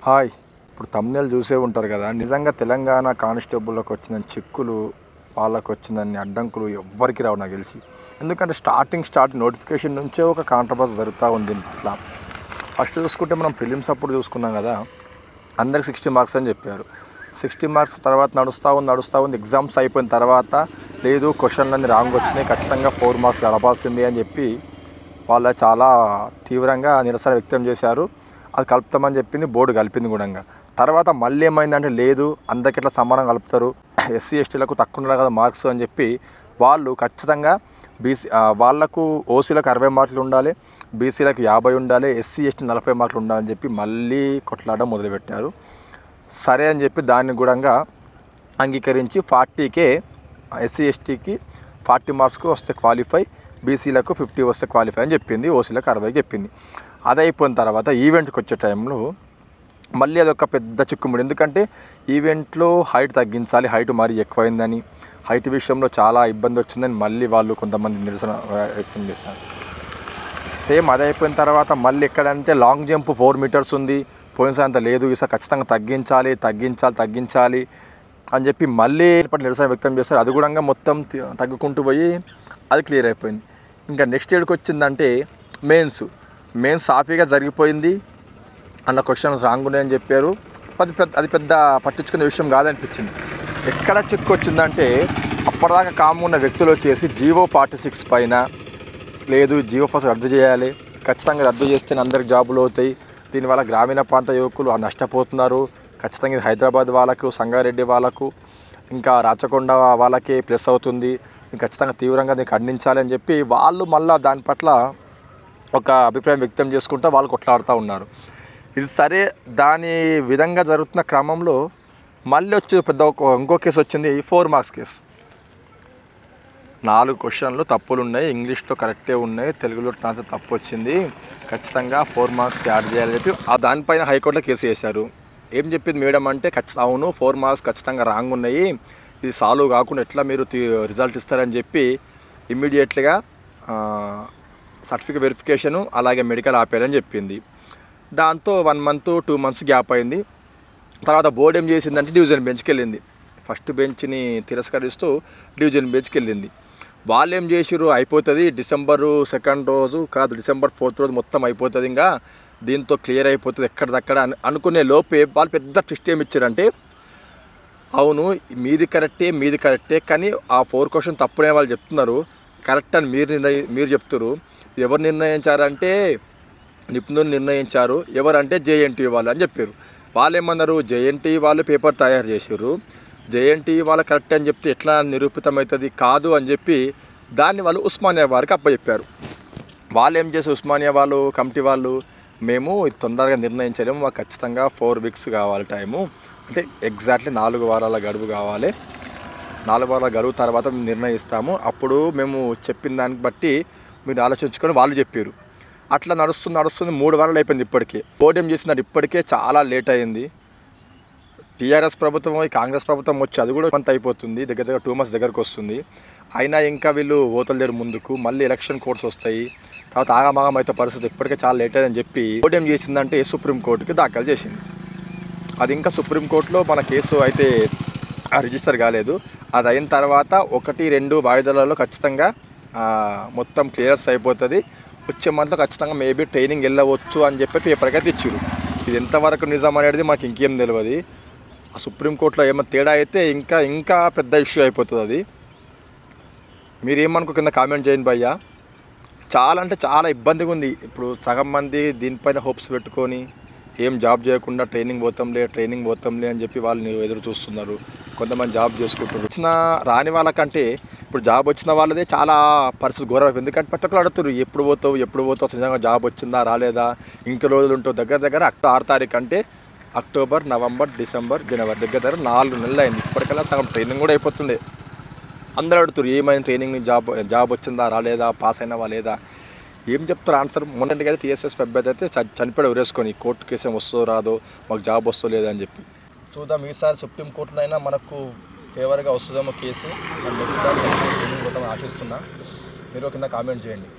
Hi. ఇప్పుడు తమ్ముళ్ళు చూసే ఉంటారు కదా, నిజంగా తెలంగాణ కానిస్టేబుల్కి వచ్చిన చిక్కులు, వాళ్ళకు వచ్చిన అడ్డంకులు ఎవ్వరికి రావు నాకు తెలిసి. ఎందుకంటే స్టార్ట్ నోటిఫికేషన్ నుంచే ఒక కాంట్రవర్సీ జరుగుతూ ఉంది. ఇట్లా ఫస్ట్ చూసుకుంటే మనం ప్రిలిమ్స్ అప్పుడు చూసుకున్నాం కదా, అందరికి 60 మార్క్స్ అని చెప్పారు. 60 మార్క్స్ తర్వాత నడుస్తూ ఉంది. ఎగ్జామ్స్ అయిపోయిన తర్వాత లేదు, క్వశ్చన్లన్నీ రాంగ్ వచ్చినాయి, ఖచ్చితంగా 4 మార్క్స్ గడపాల్సింది అని చెప్పి వాళ్ళ చాలా తీవ్రంగా నిరసన వ్యక్తం చేశారు. అది కలుపుతామని చెప్పింది, బోర్డు కలిపింది కూడా. తర్వాత మళ్ళీ ఏమైందంటే లేదు, అందరికి ఎట్లా సమానం కలుపుతారు, ఎస్సీ ఎస్టీలకు తక్కువ ఉండాలి కదా మార్క్స్ అని చెప్పి వాళ్ళు ఖచ్చితంగా వాళ్ళకు ఓసీలకు 60 మార్కులు ఉండాలి, బీసీలకు 50 ఉండాలి, ఎస్సీ ఎస్టీ 40 మార్కులు ఉండాలని చెప్పి మళ్ళీ కొట్లాడడం మొదలుపెట్టారు. సరే అని చెప్పి దాన్ని కూడా అంగీకరించి 40కే ఎస్సీ ఎస్టీకి 40 మార్క్స్కు వస్తే క్వాలిఫై, బీసీలకు 50 వస్తే క్వాలిఫై అని చెప్పింది, ఓసీలకు 60 చెప్పింది. అది అయిపోయిన తర్వాత ఈవెంట్కి వచ్చే టైంలో మళ్ళీ అదొక పెద్ద చిక్కుముడి. ఎందుకంటే ఈవెంట్లో హైట్ తగ్గించాలి, హైట్ మరీ ఎక్కువైందని, హైట్ విషయంలో చాలా ఇబ్బంది వచ్చిందని మళ్ళీ వాళ్ళు కొంతమంది నిరసన వ్యక్తం చేశారు. సేమ్ అది అయిపోయిన తర్వాత మళ్ళీ ఎక్కడంటే లాంగ్ జంప్ 4 మీటర్స్ ఉంది, పోయినసారి అంత లేదు, ఈసారి ఖచ్చితంగా తగ్గించాలి అని చెప్పి మళ్ళీ నిరసన వ్యక్తం చేస్తారు. అది కూడా మొత్తం తగ్గుకుంటూ పోయి అది క్లియర్ అయిపోయింది. ఇంకా నెక్స్ట్ ఇయర్కి వచ్చిందంటే మెయిన్స్ సాఫీగా జరిగిపోయింది, అన్న క్వశ్చన్స్ రాంగ్ ఉన్నాయని చెప్పారు. అది పెద్ద పట్టించుకునే విషయం కాదనిపించింది. ఎక్కడ చిక్కు వచ్చిందంటే అప్పటిదాకా కామ్గా ఉన్న వ్యక్తులు వచ్చేసి జీవో 46 పైన లేదు, జీవో ఫస్ట్ రద్దు చేయాలి, ఖచ్చితంగా రద్దు చేస్తేనే అందరికి జాబులు అవుతాయి, దీనివల్ల గ్రామీణ ప్రాంత యువకులు నష్టపోతున్నారు, ఖచ్చితంగా ఇది హైదరాబాద్ వాళ్ళకు, సంగారెడ్డి వాళ్ళకు, ఇంకా రాచకొండ వాళ్ళకి ప్లస్ అవుతుంది, ఖచ్చితంగా తీవ్రంగా దీన్ని ఖండించాలి అని చెప్పి వాళ్ళు మళ్ళీ దాని పట్ల ఒక అభిప్రాయం వ్యక్తం చేసుకుంటూ వాళ్ళు కొట్లాడుతూ ఉన్నారు. ఇది సరే, దాని విధంగా జరుగుతున్న క్రమంలో మళ్ళీ వచ్చి ఇంకో కేసు వచ్చింది, 4 మార్క్స్ కేసు. 4 క్వశ్చన్లు తప్పులు ఉన్నాయి, ఇంగ్లీష్లో కరెక్టే ఉన్నాయి, తెలుగులో ట్రాన్స్లేట్ తప్పు వచ్చింది, ఖచ్చితంగా 4 మార్క్స్ యాడ్ చేయాలని చెప్పి దానిపైన హైకోర్టులో కేసు వేశారు. ఏం చెప్పింది మేడం అంటే, అవును 4 మార్క్స్ ఖచ్చితంగా రాంగ్ ఉన్నాయి, ఇది సాల్వ్ కాకుండా ఎట్లా మీరు రిజల్ట్ ఇస్తారని చెప్పి ఇమ్మీడియట్గా సర్టిఫికేట్ వెరిఫికేషను అలాగే మెడికల్ ఆపారని చెప్పింది. దాంతో 1 మంత్ 2 మంత్స్ గ్యాప్ అయింది. తర్వాత బోర్డు ఏం చేసిందంటే డివిజన్ బెంచ్కి వెళ్ళింది. ఫస్ట్ బెంచ్ని తిరస్కరిస్తూ డివిజన్ బెంచ్కి వెళ్ళింది. వాళ్ళు ఏం చేసిర్రు, అయిపోతుంది డిసెంబర్ 2nd రోజు కాదు, డిసెంబర్ 4th రోజు మొత్తం అయిపోతుంది, ఇంకా దీంతో క్లియర్ అయిపోతుంది ఎక్కడిదక్కడ అనుకునే లోపే వాళ్ళు పెద్ద ట్విస్ట్ ఏమి ఇచ్చారంటే, అవును మీది కరెక్టే కానీ ఆ 4 క్వశ్చన్ తప్పునే వాళ్ళు చెప్తున్నారు, కరెక్ట్ అని మీరు చెప్తారు. ఎవరు నిర్ణయించారంటే నిపుణులు నిర్ణయించారు, ఎవరంటే జేఎన్టీయూ వాళ్ళు అని చెప్పారు. వాళ్ళు ఏమన్నారు, జేఎన్టీయూ వాళ్ళు పేపర్ తయారు చేసారు, జేఎన్టీయూ వాళ్ళు కరెక్ట్ అని చెప్తే ఎట్లా నిరూపితమవుతుంది, కాదు అని చెప్పి దాన్ని వాళ్ళు ఉస్మానియా వారికి అప్పచెప్పారు. వాళ్ళు ఏం చేశారు, ఉస్మానియా వాళ్ళు కమిటీ వాళ్ళు, మేము తొందరగా నిర్ణయించలేము, మాకు ఖచ్చితంగా 4 వీక్స్ కావాలి టైము, అంటే ఎగ్జాక్ట్లీ 4 వారాల గడువు కావాలి, 4 వారాల గడువు తర్వాత మేము నిర్ణయిస్తాము, అప్పుడు మేము చెప్పిన దాన్ని బట్టి మీరు ఆలోచించుకొని వాళ్ళు చెప్పారు. అట్లా నడుస్తుంది 3 వారాలు అయిపోయింది. ఇప్పటికే బోర్డు ఏం చేసిందంటే ఇప్పటికే చాలా లేట్ అయింది. టీఆర్ఎస్ ప్రభుత్వం, కాంగ్రెస్ ప్రభుత్వం వచ్చి అది కూడా కొంత అయిపోతుంది, దగ్గర 2 months దగ్గరకు వస్తుంది. అయినా ఇంకా వీళ్ళు ఓతలేరు ముందుకు, మళ్ళీ ఎలక్షన్ కోడ్స్ వస్తాయి, తర్వాత ఆగమాగం అయితే పరిస్థితి ఇప్పటికే చాలా లేట్ అయిందని చెప్పి బోర్డు ఏం చేసిందంటే సుప్రీంకోర్టుకి దాఖలు చేసింది. అది ఇంకా సుప్రీంకోర్టులో మన కేసు అయితే రిజిస్టర్ కాలేదు. అది అయిన తర్వాత 1-2 వాయిదాలలో ఖచ్చితంగా మొత్తం క్లియరెన్స్ అయిపోతుంది, వచ్చే మంత్లో ఖచ్చితంగా మేబీ ట్రైనింగ్ వెళ్ళవచ్చు అని చెప్పి పేపర్కి అయితే ఇచ్చారు. ఇది ఎంతవరకు నిజం అనేది మాకు ఇంకేం తెలియదు. ఆ సుప్రీంకోర్టులో ఏమైనా తేడా అయితే ఇంకా పెద్ద ఇష్యూ అయిపోతుంది. అది మీరేమనుకో కింద కామెంట్ చేయండి భయ్యా. చాలా అంటే చాలా ఇబ్బందిగా ఉంది. ఇప్పుడు సగం మంది దీనిపైన హోప్స్ పెట్టుకొని ఏం జాబ్ చేయకుండా ట్రైనింగ్ పోతాంలే అని చెప్పి వాళ్ళు ఎదురు చూస్తున్నారు. కొంతమంది జాబ్ చేసుకుంటారు. రాని వాళ్ళకంటే ఇప్పుడు జాబ్ వచ్చిన వాళ్ళదే చాలా పరిస్థితి ఘోరం. ఎందుకంటే ప్రతి ఒక్కరు అడుగుతారు, ఎప్పుడు పోతావు నిజంగా జాబ్ వచ్చిందా రాలేదా, ఇంక రోజులు ఉంటావు. దగ్గర 6 తారీఖు అంటే అక్టోబర్, నవంబర్, డిసెంబర్, జనవరి, దగ్గర 4 నెలలు అయింది. ఇప్పటికల్లా సగం ట్రైనింగ్ కూడా అయిపోతుంది. అందరూ అడుగుతారు, ఏమైంది ట్రైనింగ్, జాబ్ వచ్చిందా రాలేదా, పాస్ అయినావా లేదా, ఏం చెప్తారు ఆన్సర్. మొన్నటికి అయితే టీఎస్ఎస్ అభ్యర్థి అయితే చనిపోయాడు ఉరేసుకొని, కోర్టు కేసు ఏం వస్తుందో రాదో, మాకు జాబ్ వస్తుందో లేదా అని చెప్పి. చూద్దాం ఈసారి సుప్రీంకోర్టులో అయినా మనకు ఫేవర్గా వస్తుందేమో కేసు. నేను ఆశిస్తున్నా. మీరు కింద కామెంట్ చేయండి.